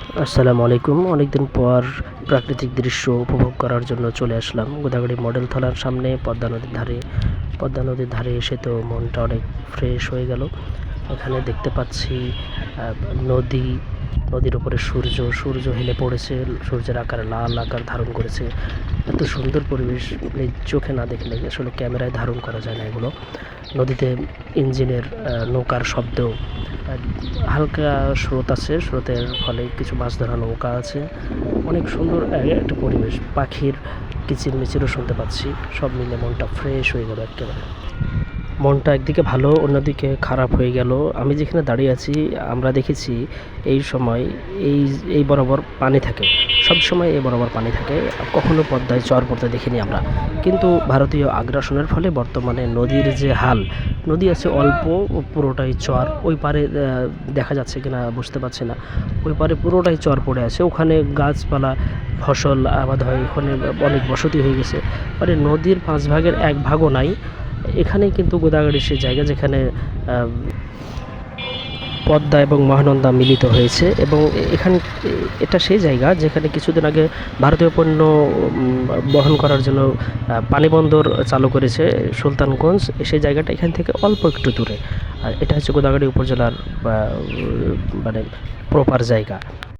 আসসালামু আলাইকুম। অনেকদিন পর প্রাকৃতিক দৃশ্য উপভোগ করার জন্য চলে আসলাম গোদাগাড়ি মডেল থানার সামনে পদ্মা নদীর ধারে। পদ্মা নদীর ধারে এসে তো মনটা অনেক ফ্রেশ হয়ে গেল। এখানে দেখতে পাচ্ছি নদী, নদীর উপরে সূর্য হেলে পড়েছে, সূর্যের আকার লাল আকার ধারণ করেছে। এত সুন্দর পরিবেশ চোখে না দেখলে আসলে ক্যামেরায় ধারণ করা যায় না এগুলো। নদীতে ইঞ্জিনের নৌকার শব্দ, হালকা স্রোত আছে, স্রোতের ফলে কিছু মাছ ধরা নৌকা আছে। অনেক সুন্দর একটা পরিবেশ, পাখির কিচিরমিচিরও শুনতে পাচ্ছি। সব মিলে মনটা ফ্রেশ হয়ে গেল একেবারে। মনটা একদিকে ভালো, অন্যদিকে খারাপ হয়ে গেল। আমি যেখানে দাঁড়িয়ে আছি আমরা দেখেছি এই সময় এই এই বরাবর পানি থাকে, সব সময় এই বরাবর পানি থাকে। কখনো পদ্মায় চর পড়তে দেখিনি আমরা। কিন্তু ভারতীয় আগ্রাসনের ফলে বর্তমানে নদীর যে হাল, নদী আছে অল্প, পুরোটাই চর। ওই পারে দেখা যাচ্ছে কিনা বুঝতে পারছি না, ওই পারে পুরোটাই চর পড়ে আছে। ওখানে গাছপালা, ফসল আবাদ হয়, ওখানে অনেক বসতি হয়ে গেছে। মানে নদীর 5 ভাগের 1 ভাগও নাই। এখানেই কিন্তু গোদাগাড়ি সেই জায়গা যেখানে পদ্মা এবং মহানন্দা মিলিত হয়েছে। এবং এটা সেই জায়গা যেখানে কিছুদিন আগে ভারতীয় পণ্য বহন করার জন্য পানিবন্দর চালু করেছে সুলতানগঞ্জ। সেই জায়গাটা এখান থেকে অল্প একটু দূরে। আর এটা হচ্ছে গোদাগাড়ি উপজেলার মানে প্রপার জায়গা।